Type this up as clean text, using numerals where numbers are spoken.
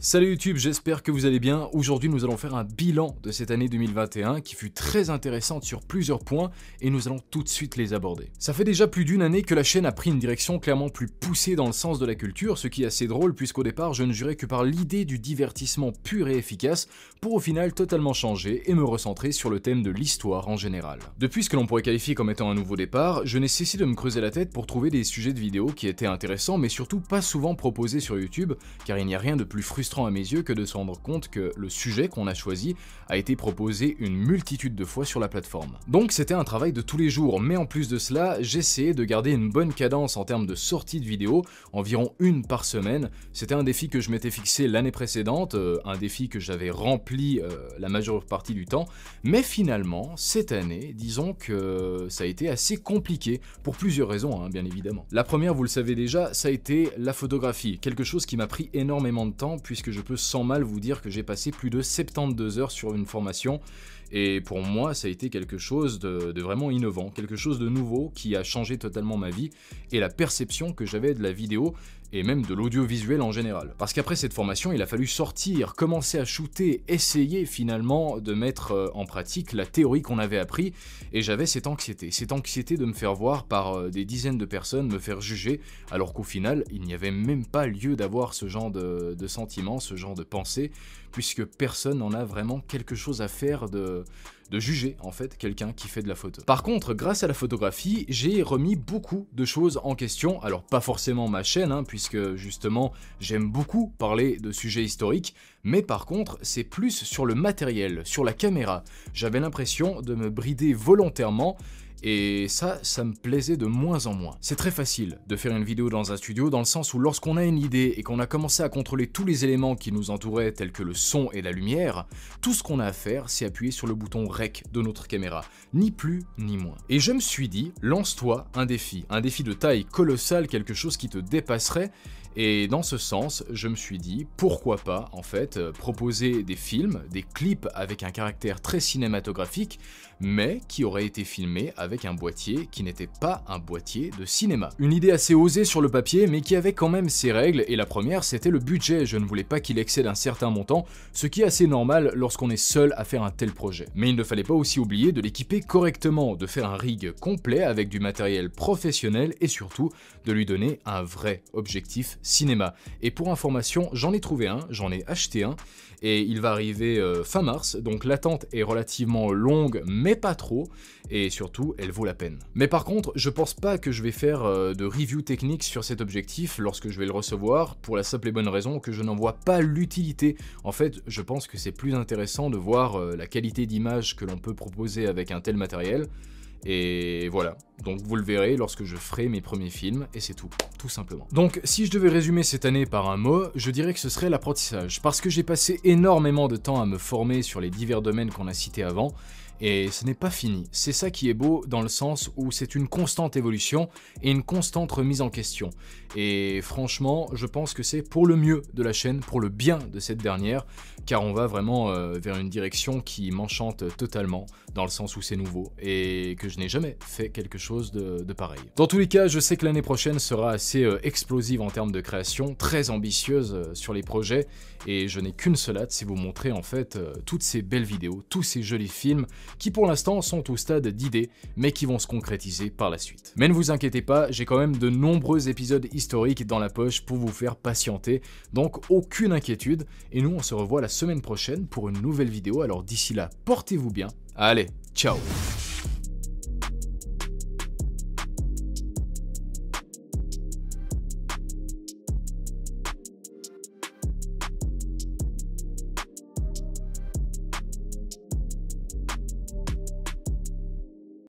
Salut YouTube, j'espère que vous allez bien. Aujourd'hui nous allons faire un bilan de cette année 2021 qui fut très intéressante sur plusieurs points et nous allons tout de suite les aborder. Ça fait déjà plus d'une année que la chaîne a pris une direction clairement plus poussée dans le sens de la culture, ce qui est assez drôle puisqu'au départ je ne jurais que par l'idée du divertissement pur et efficace pour au final totalement changer et me recentrer sur le thème de l'histoire en général. Depuis ce que l'on pourrait qualifier comme étant un nouveau départ, je n'ai cessé de me creuser la tête pour trouver des sujets de vidéos qui étaient intéressants mais surtout pas souvent proposés sur YouTube car il n'y a rien de plus frustrant à mes yeux que de se rendre compte que le sujet qu'on a choisi a été proposé une multitude de fois sur la plateforme. Donc c'était un travail de tous les jours, mais en plus de cela, j'essayais de garder une bonne cadence en termes de sortie de vidéos, environ une par semaine. C'était un défi que je m'étais fixé l'année précédente, un défi que j'avais rempli la majeure partie du temps, mais finalement, cette année, disons que ça a été assez compliqué, pour plusieurs raisons, bien évidemment. La première, vous le savez déjà, ça a été la photographie, quelque chose qui m'a pris énormément de temps, puisque je peux sans mal vous dire que j'ai passé plus de 72 heures sur une formation, et pour moi ça a été quelque chose de vraiment innovant, quelque chose de nouveau qui a changé totalement ma vie et la perception que j'avais de la vidéo et même de l'audiovisuel en général. Parce qu'après cette formation, il a fallu sortir, commencer à shooter, essayer finalement de mettre en pratique la théorie qu'on avait appris, et j'avais cette anxiété de me faire voir par des dizaines de personnes, me faire juger, alors qu'au final, il n'y avait même pas lieu d'avoir ce genre de sentiments, ce genre de pensée, puisque personne n'en a vraiment quelque chose à faire de juger en fait quelqu'un qui fait de la photo. Par contre, grâce à la photographie, j'ai remis beaucoup de choses en question, alors pas forcément ma chaîne, puisque justement j'aime beaucoup parler de sujets historiques, mais par contre c'est plus sur le matériel, sur la caméra. J'avais l'impression de me brider volontairement, et ça me plaisait de moins en moins. C'est très facile de faire une vidéo dans un studio dans le sens où lorsqu'on a une idée et qu'on a commencé à contrôler tous les éléments qui nous entouraient tels que le son et la lumière, tout ce qu'on a à faire c'est appuyer sur le bouton REC de notre caméra, ni plus ni moins. Et je me suis dit, lance-toi un défi de taille colossale, quelque chose qui te dépasserait. Et dans ce sens, je me suis dit, pourquoi pas, en fait, proposer des films, des clips avec un caractère très cinématographique, mais qui auraient été filmés avec un boîtier qui n'était pas un boîtier de cinéma. Une idée assez osée sur le papier, mais qui avait quand même ses règles, et la première, c'était le budget. Je ne voulais pas qu'il excède un certain montant, ce qui est assez normal lorsqu'on est seul à faire un tel projet. Mais il ne fallait pas aussi oublier de l'équiper correctement, de faire un rig complet avec du matériel professionnel, et surtout, de lui donner un vrai objectif cinéma. Et pour information, j'en ai trouvé un, j'en ai acheté un, et il va arriver fin mars, donc l'attente est relativement longue, mais pas trop, et surtout, elle vaut la peine. Mais par contre, je pense pas que je vais faire de review technique sur cet objectif lorsque je vais le recevoir, pour la simple et bonne raison que je n'en vois pas l'utilité. En fait, je pense que c'est plus intéressant de voir la qualité d'image que l'on peut proposer avec un tel matériel, et voilà, donc vous le verrez lorsque je ferai mes premiers films, et c'est tout simplement. Donc si je devais résumer cette année par un mot, je dirais que ce serait l'apprentissage, parce que j'ai passé énormément de temps à me former sur les divers domaines qu'on a cités avant, et ce n'est pas fini. C'est ça qui est beau dans le sens où c'est une constante évolution et une constante remise en question. Et franchement, je pense que c'est pour le mieux de la chaîne, pour le bien de cette dernière, car on va vraiment vers une direction qui m'enchante totalement, dans le sens où c'est nouveau, et que je n'ai jamais fait quelque chose de pareil. Dans tous les cas, je sais que l'année prochaine sera assez explosive en termes de création, très ambitieuse sur les projets, et je n'ai qu'une seule hâte, c'est vous montrer en fait toutes ces belles vidéos, tous ces jolis films, qui pour l'instant sont au stade d'idées, mais qui vont se concrétiser par la suite. Mais ne vous inquiétez pas, j'ai quand même de nombreux épisodes historiques dans la poche pour vous faire patienter, donc aucune inquiétude, et nous on se revoit la semaine prochaine pour une nouvelle vidéo, alors d'ici là, portez-vous bien, allez, ciao!